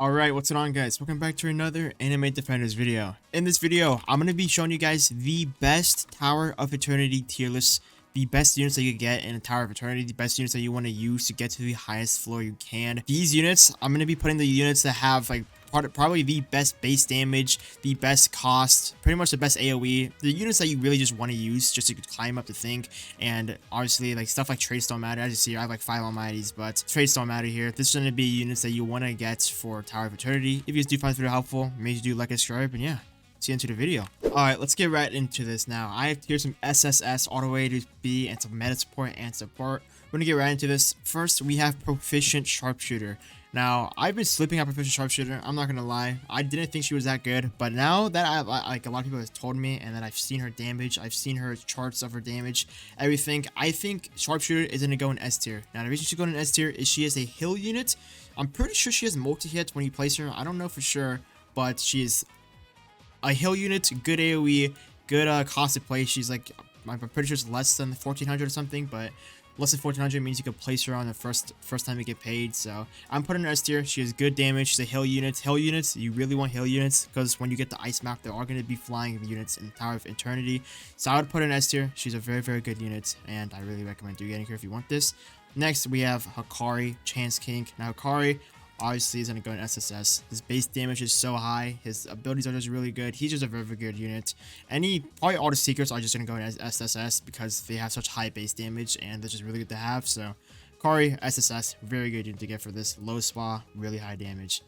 Alright, what's going on, guys? Welcome back to another Anime Defenders video. In this video, I'm going to be showing you guys the best Tower of Eternity tier list, the best units that you could get in a Tower of Eternity, the best units that you want to use to get to the highest floor you can. These units, I'm going to be putting the units that have like probably the best base damage, the best cost, pretty much the best AoE, the units that you really just want to use just to climb up the thing. And obviously like stuff like trades don't matter. As you see, I have like 5 almighties, but trades don't matter here. This is going to be units that you want to get for Tower of Eternity. If you guys do find this video helpful, make sure you do like and subscribe, and yeah, let's get into the video. Alright, let's get right into this now. I have here some SSS all the way to B and some meta support and support. We're gonna get right into this. First, we have Proficient Sharpshooter. Now, I've been sleeping on Proficient Sharpshooter, I'm not gonna lie. I didn't think she was that good, but now that like a lot of people have told me, and that I've seen her damage, I've seen her charts of her damage, everything, I think Sharpshooter is gonna go in S tier. Now, the reason she's going in S tier is she is a heal unit. I'm pretty sure she has multi-hit when you place her. I don't know for sure, but she is a heal unit, good AoE, good cost to play. She's like, I'm pretty sure it's less than 1400 or something, but less than 1400 means you can place her on the first time you get paid. So I'm putting her S tier. She has good damage. She's a heal unit. Heal units, you really want heal units, because when you get the ice map, there are going to be flying units in Tower of Eternity. So I would put her in S tier. She's a very, very good unit, and I really recommend getting her if you want this. Next, we have Hakari, Chance King. Now, Hakari obviously is going to go in SSS. His base damage is so high. His abilities are just really good. He's just a very, very good unit. Probably all the secrets are just going to go in SSS because they have such high base damage and they're just really good to have. So, Kari, SSS, very good unit to get for this. Low spa, really high damage.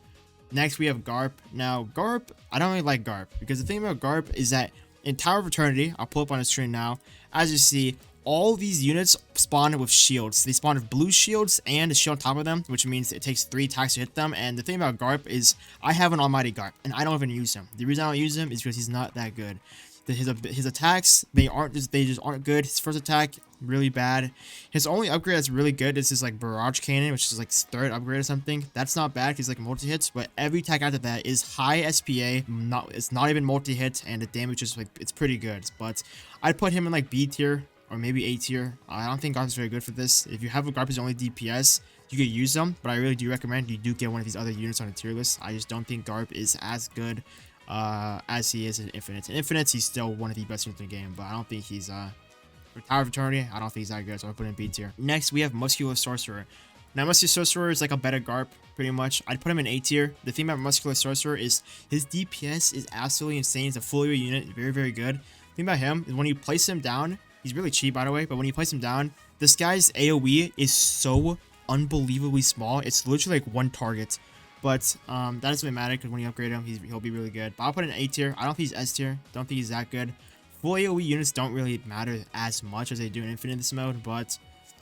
Next, we have Garp. Now, Garp, I don't really like Garp because the thing about Garp is that in Tower of Eternity, I'll pull up on the screen now, as you see, all these units spawn with shields. They spawn with blue shields and a shield on top of them, which means it takes 3 attacks to hit them. And the thing about Garp is I have an almighty Garp and I don't even use him. The reason I don't use him is because he's not that good. His attacks, they just aren't good. His first attack, really bad. His only upgrade that's really good is his like barrage cannon, which is like his 3rd upgrade or something. That's not bad because like multi-hits, but every attack after that is high SPA. It's not even multi-hit, and the damage is like, it's pretty good. But I'd put him in like B tier or maybe A tier. I don't think Garp is very good for this. If you have a Garp is only DPS, you could use them, but I really do recommend you do get one of these other units on the tier list. I just don't think Garp is as good as he is in Infinite. In Infinite, he's still one of the best units in the game, but I don't think he's for Tower of Eternity, I don't think he's that good, so I'll put him in B tier. Next, we have Muscular Sorcerer. Now, Muscular Sorcerer is like a better Garp, pretty much. I'd put him in A tier. The thing about Muscular Sorcerer is his DPS is absolutely insane. He's a full AoE unit, very, very good. The thing about him is when you place him down, he's really cheap, by the way, but when you place him down, this guy's AoE is so unbelievably small. It's literally like 1 target. But that doesn't really matter because when you upgrade him, he'll be really good. But I'll put him in A tier. I don't think he's S tier. Don't think he's that good. Full AoE units don't really matter as much as they do in Infinite in this mode, but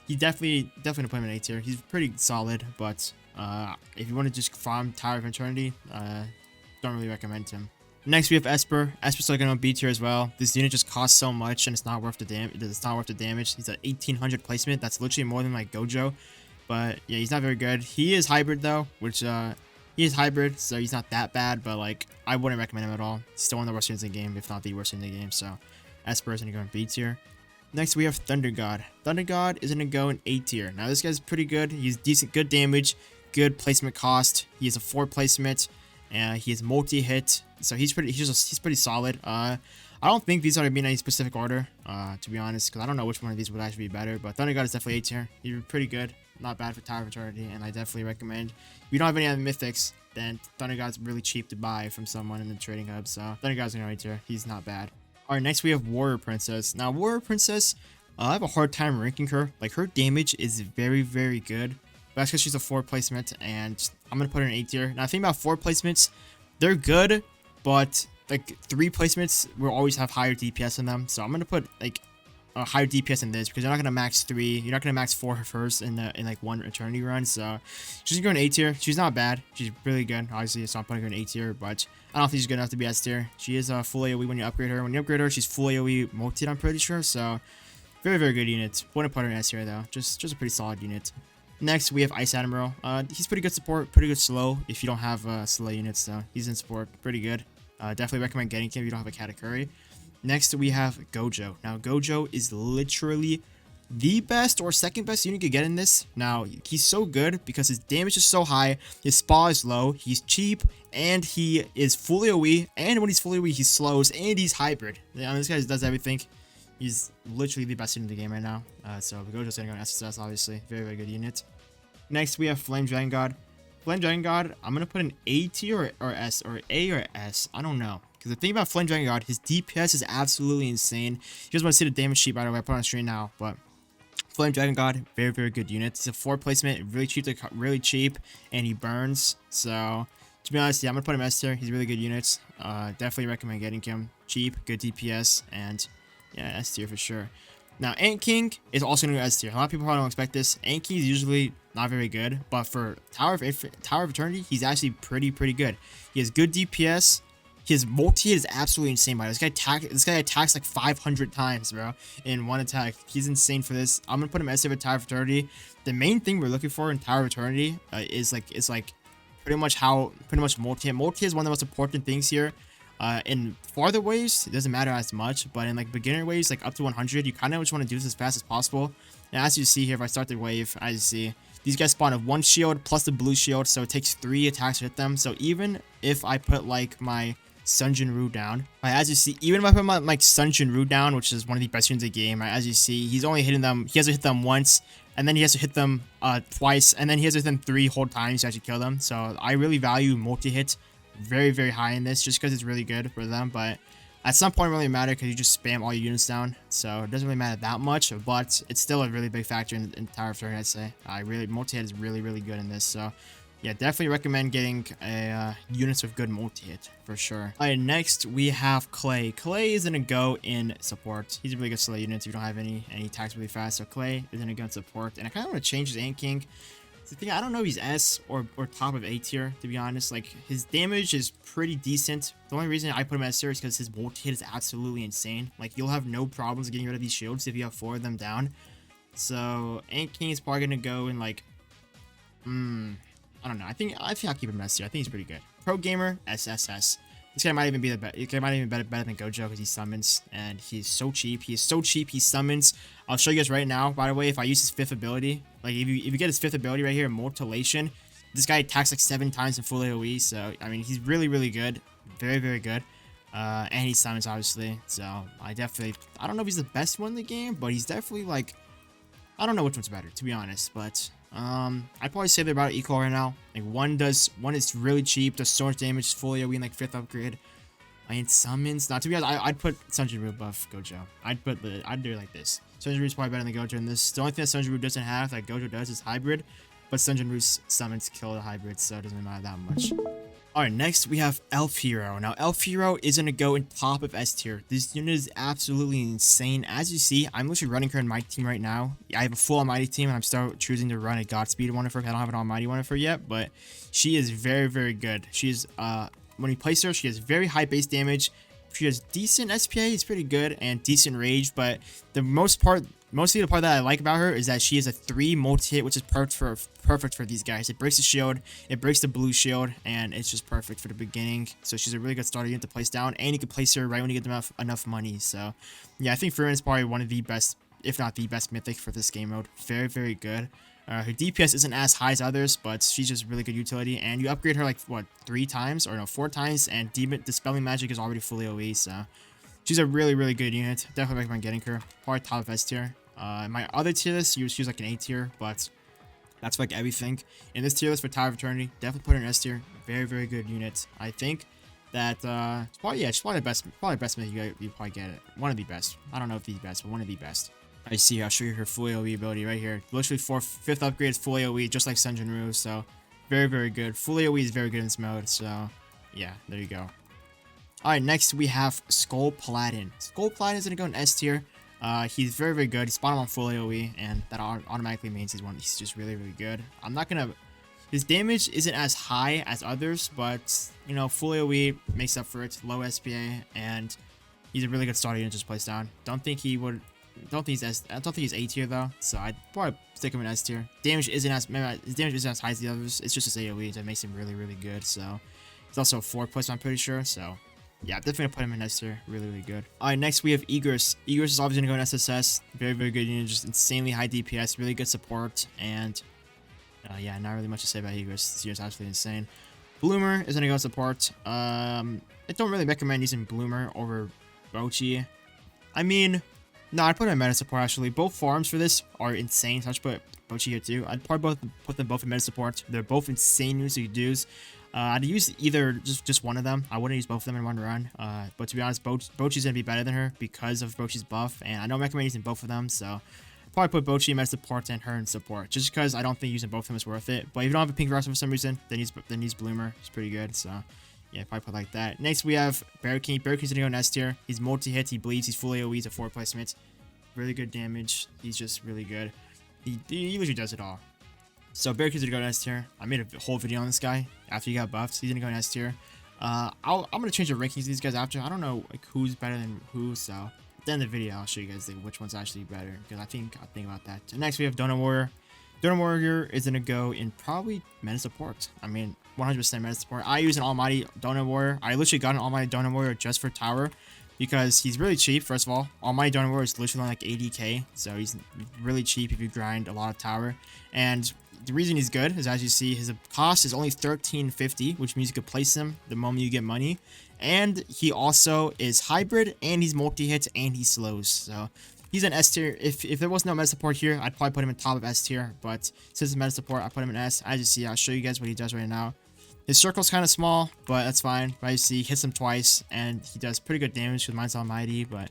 he definitely put him in A tier. He's pretty solid, but if you want to just farm Tower of Eternity, don't really recommend him. Next, we have Esper. Esper's still going to B tier as well. This unit just costs so much, and it's not worth the damage. It's not worth the damage. He's at 1800 placement. That's literally more than like Gojo. But yeah, he's not very good. He is hybrid though, which he is hybrid, so he's not that bad. But like, I wouldn't recommend him at all. He's still one of the worst units in the game, if not the worst unit in the game. So Esper is going to go in B tier. Next, we have Thunder God. Thunder God is going to go in A tier. Now, this guy's pretty good. He's decent, good damage, good placement cost. He has a 4 placement. He has multi-hit, so he's pretty solid. I don't think these are to be in any specific order, to be honest, because I don't know which one of these would actually be better. But Thunder God is definitely A tier. He's pretty good, not bad for Tower of Eternity, and I definitely recommend. If you don't have any other mythics, then Thunder God's really cheap to buy from someone in the trading hub. So Thunder God's in A tier. He's not bad. All right, next we have Warrior Princess. Now Warrior Princess, I have a hard time ranking her. Like, her damage is very, very good. But that's because she's a 4 placement, and I'm going to put her in A tier. Now, the thing about 4 placements, they're good, but like 3 placements will always have higher DPS in them. So I'm going to put like a higher DPS in this because you're not going to max 3. You're not going to max 4 first in like one Eternity run. So she's going to go in A tier. She's not bad. She's really good, obviously, so I'm putting her in A tier, but I don't think she's good enough to be S tier. She is a full AoE when you upgrade her. When you upgrade her, she's full AoE multi, I'm pretty sure. So very, very good unit. Wouldn't put her in S tier though. Just a pretty solid unit. Next, we have Ice Admiral. He's pretty good support, pretty good slow if you don't have slow units, so he's in support, pretty good. Definitely recommend getting him if you don't have a Katakuri. Next, we have Gojo. Now, Gojo is literally the best or second best unit you could get in this. Now, he's so good because his damage is so high, his spa is low, he's cheap, and he is fully AoE, and when he's fully AoE, he slows, and he's hybrid. Yeah, this guy does everything. He's literally the best unit in the game right now. So the Gojo's gonna go SSS, obviously. Very, very good unit. Next, we have Flame Dragon God. Flame Dragon God, I'm gonna put an A tier or S, or A or S. I don't know. Because the thing about Flame Dragon God, his DPS is absolutely insane. You guys want to see the damage sheet, by the way, I put it on screen now, but Flame Dragon God, very, very good unit. It's a 4 placement, really cheap, and he burns. So, to be honest, yeah, I'm gonna put him S tier. He's a really good unit. Definitely recommend getting him. Cheap, good DPS, and yeah, S tier for sure. Now, Ant King is also gonna go S tier. A lot of people probably don't expect this. Ant King is usually not very good, but for Tower of Eternity, he's actually pretty good. He has good DPS. His multi-hit is absolutely insane, bro. This guy attacks like 500 times, bro, in one attack. He's insane for this. I'm gonna put him S tier for Tower of Eternity. The main thing we're looking for in Tower of Eternity is pretty much multi-hit. Multi-hit is one of the most important things here. In farther waves, it doesn't matter as much, but in like beginner waves, like up to 100, you kind of just want to do this as fast as possible. And as you see here, if I start the wave, as you see, these guys spawn of 1 shield plus the blue shield, so it takes 3 attacks to hit them. So even if I put like my Sun Jinru down, as you see, even if I put my like Sun Jinru down, which is one of the best units in the game, as you see, he's only hitting them, he has to hit them once, and then he has to hit them twice, and then he has to hit them 3 whole times to actually kill them. So I really value multi-hit very, very high in this, just because it's really good for them. But at some point it really matter because you just spam all your units down, so it doesn't really matter that much, but it's still a really big factor in Tower of Eternity, I'd say. Multi-hit is really good in this, so yeah, definitely recommend getting units with good multi-hit for sure. Alright, next we have Clay. Clay is gonna go in support. He's a really good slow unit if you don't have any attacks really fast. So Clay is gonna go in support, and I kind of want to change his Ant King. The thing, I don't know if he's S or top of A tier, to be honest. Like, his damage is pretty decent. The only reason I put him S tier is because his multi-hit is absolutely insane. Like, you'll have no problems getting rid of these shields if you have 4 of them down. So Ant King is probably gonna go in like, I don't know. I think I'll keep him S tier. I think he's pretty good. Pro gamer, SSS. This guy might even be the best. This guy might even be better than Gojo because he summons, and he's so cheap. He is so cheap. He summons. I'll show you guys right now. By the way, if I use his 5th ability, like if you get his 5th ability right here, Mutilation, this guy attacks like 7 times in full AoE. So I mean, he's really good, very good. And he summons obviously. So I don't know if he's the best one in the game, but he's definitely like, I don't know which one's better, to be honest, but I'd probably say they're about equal right now. Like one is really cheap, does so much damage, fully AoE in like 5th upgrade. I mean, summons. Now to be honest, I'd put Sun Jinru above Gojo. I'd do it like this. Sun Jinru is probably better than Gojo in this. The only thing that Sun Jinru doesn't have that Gojo does is hybrid, but Sun Jinru's summons kill the hybrid, so it doesn't matter that much. Alright, next we have 𝐓𝐀𝐆𝐒. Now, 𝐓𝐀𝐆𝐒 is going to go in top of S tier. This unit is absolutely insane. As you see, I'm literally running her in my team right now. I have a full Almighty team, and I'm still choosing to run a Godspeed one of her. I don't have an Almighty one of her yet, but she is very good. She's, when you place her, she has very high base damage. She has decent SPA, it's pretty good, and decent rage, but mostly the part that I like about her is that she has a 3 multi-hit, which is perfect for these guys. It breaks the shield, it breaks the blue shield, and it's just perfect for the beginning. So she's a really good starter unit to place down, and you can place her right when you get enough money. So yeah, I think Furin is probably one of the best, if not the best mythic for this game mode. Very good. Her DPS isn't as high as others, but she's just really good utility, and you upgrade her like, what, 4 times, and Dispelling Magic is already fully AoE, so she's a really good unit. Definitely recommend getting her. Probably top of S tier. My other tier list, she was like an A tier, but that's like everything. In this tier list for Tower of Eternity, definitely put her in S tier. Very good unit. I think that she's probably the best mythic you probably get it. One of the best. I don't know if the best, but one of the best. I see. I'll show you her full AoE ability right here. Literally 5th upgrade is full AoE, just like Sun Jinru. So very good. Full AoE is very good in this mode. So yeah, there you go. Alright, next we have Skull Paladin. Skull Paladin is gonna go in S tier. He's very good. He's spawned on full AoE, and that automatically means he's just really good. His damage isn't as high as others, but you know, full AoE makes up for it. Low SPA, and he's a really good starter unit to just place down. I don't think he's A tier though, so I'd probably stick him in S tier. His damage isn't as high as the others. It's just his AoE that makes him really good. So he's also a 4 plus, I'm pretty sure. So yeah, I'm definitely gonna put him in S tier. Really, really good. All right, next we have 𝐓𝐀𝐆𝐒. 𝐓𝐓𝐿 is obviously gonna go in SSS. Very, very good unit. Just insanely high DPS. Really good support. And yeah, not really much to say about 𝐓𝐓𝐿. This unit's absolutely insane. Bloomer is gonna go support. I don't really recommend using Bloomer over 𝐓𝐀𝐆𝐒. I mean, no, I'd put him in meta support actually. Both farms for this are insane. So I'd put 𝐓𝐀𝐆𝐒 here too. I'd probably put them both in meta support. They're both insane units you could use. I'd use either just one of them. I wouldn't use both of them in one run. But to be honest, 𝐓𝐀𝐆𝐶 gonna be better than her because of 𝐓𝐀𝐆𝐶's buff, and I don't recommend using both of them. So I'd probably put 𝐓𝐀𝐆𝐶 in meta support and her in support, just because I don't think using both of them is worth it. But if you don't have a pink Roster for some reason, then use Bloomer. It's pretty good. So yeah, probably put like that. Next we have 𝐓𝐀. 𝐓𝐀's gonna go in S tier. He's multi-hit, he bleeds, he's full AoE, he's a 4 placement. Really good damage. He's just really good. He usually does it all. So 𝐓𝐀's gonna go in S tier. I made a whole video on this guy after he got buffed. He's gonna go in S tier. I'm gonna change the rankings of these guys after. I don't know like who's better than who, so at the end of the video I'll show you guys like, which one's actually better, because I'll think about that. And next we have Donut Warrior. Donut Warrior is gonna go in probably meta support. I mean 100% meta support. I use an Almighty Donut Warrior. I literally got an Almighty Donut Warrior just for tower, because he's really cheap. First of all, Almighty Donut Warrior is literally like 80k, so he's really cheap if you grind a lot of tower. And the reason he's good is, as you see, his cost is only 1350, which means you could place him the moment you get money. And he also is hybrid, and he's multi-hit, and he slows. So he's an S tier. If there was no meta support here, I'd probably put him in top of S tier. But since it's meta support, I put him in S. As you see, I'll show you guys what he does right now. His circle's kind of small, but that's fine. But as you see, he hits him twice, and he does pretty good damage with mine's Almighty. But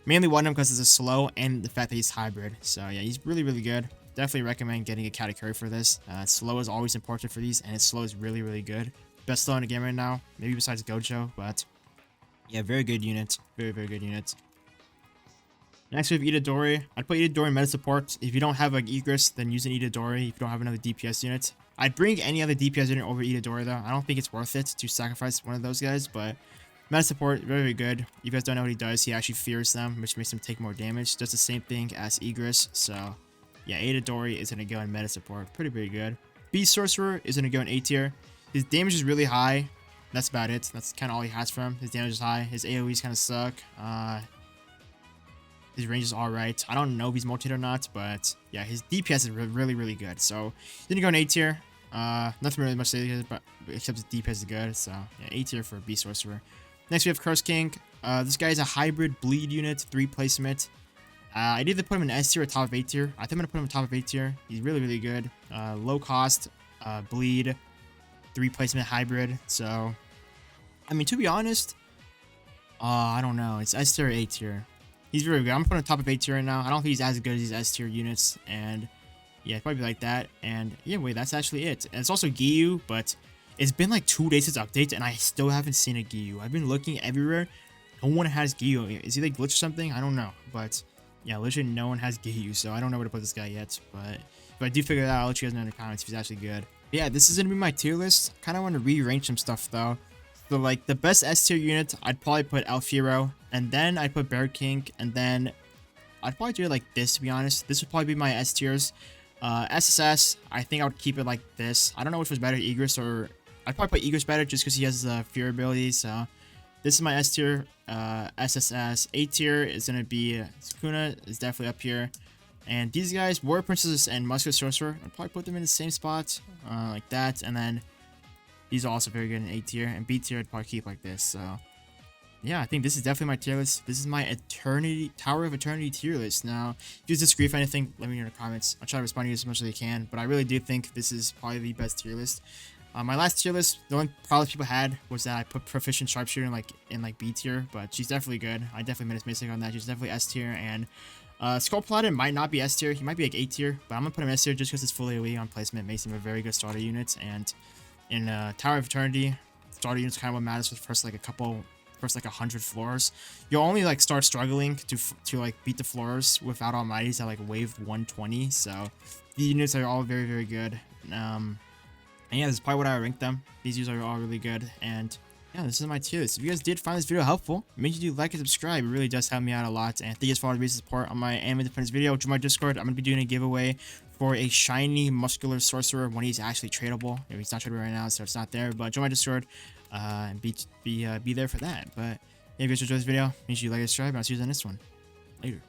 mainly want him because it's a slow and the fact that he's hybrid. So yeah, he's really, really good. Definitely recommend getting a category for this. Slow is always important for these, and his slow is really, really good. Best slow in the game right now, maybe besides Gojo, but yeah, very good unit. Very, very good unit. Next we have Itadori. I'd put Itadori in meta support. If you don't have like 𝐓𝐃, then use an Itadori. If you don't have another DPS unit, I'd bring any other DPS unit over Itadori though. I don't think it's worth it to sacrifice one of those guys, but meta support, very, very good. If you guys don't know what he does, he actually fears them, which makes him take more damage. Does the same thing as 𝐓𝐃, so yeah, Itadori is going to go in meta support. Pretty good. Beast Sorcerer is going to go in A tier. His damage is really high. That's about it. That's kind of all he has for him. His damage is high. His AoEs kind of suck. His range is alright. I don't know if he's multi-hit or not, but yeah, his DPS is really, really good. So he's going to go in A tier. Nothing really much to say but except his DPS is good. So yeah, A tier for Beast Sorcerer. Next we have Curse King. This guy is a hybrid bleed unit, 3 placement. I'd either put him in S tier or top of A tier. I think I'm going to put him in top of A tier. He's really, really good. Low cost, bleed, 3 placement hybrid. So, I mean, to be honest, I don't know. It's S tier or A tier. He's really good. I'm putting him top of A tier right now. I don't think he's as good as these S tier units. And yeah, probably like that. And yeah, wait, that's actually it. And it's also 𝐓𝐾, but it's been like 2 days since update, and I still haven't seen a 𝐓𝐾. I've been looking everywhere. No one has 𝐓𝐾. Is he like glitched or something? I don't know. But yeah, literally no one has 𝐓𝐾, so I don't know where to put this guy yet. But if I do figure it out, I'll let you guys know in the comments if he's actually good. But yeah, this is going to be my tier list. Kind of want to rearrange some stuff though. So like the best S tier unit, I'd probably put 𝐓𝐃, and then I'd put Bear King, and then I'd probably do it like this, to be honest. This would probably be my S tiers. SSS, I think I would keep it like this. I don't know which was better, 𝐓𝐃 or... I'd probably put 𝐓𝐃 better just because he has the fear ability, so... This is my S tier, SSS. A tier is going to be Sukuna is definitely up here. And these guys, Warrior Princess and Muscular Sorcerer, I'd probably put them in the same spot, like that. And then these are also very good in A tier. And B tier, I'd probably keep like this. So yeah, I think this is definitely my tier list. This is my Tower of Eternity tier list. Now, if you disagree with anything, let me know in the comments. I'll try to respond to you as much as I can. But I really do think this is probably the best tier list. My last tier list, the only problem people had was that I put Proficient Sharpshooter in like B tier, but she's definitely good. I definitely made a mistake on that. She's definitely S tier, and Skull Paladin might not be S tier. He might be like A tier, but I'm gonna put him S tier just because it's full AoE on placement makes him a very good starter unit. And in Tower of Eternity, starter units kind of what matters for the first like 100 floors. You'll only like start struggling to like beat the floors without Almighties at like wave 120. So the units are all very, very good. And yeah, this is probably what I rank them. These units are all really good. And yeah, this is my tier list. If you guys did find this video helpful, make sure you like and subscribe. It really does help me out a lot. And thank you guys for all the recent support on my anime defense video. Join my Discord. I'm going to be doing a giveaway for a shiny muscular sorcerer when he's actually tradable. If he's not tradable right now, so it's not there. But join my Discord and be there for that. But if you guys enjoyed this video, make sure you like and subscribe. And I'll see you in the next one. Later.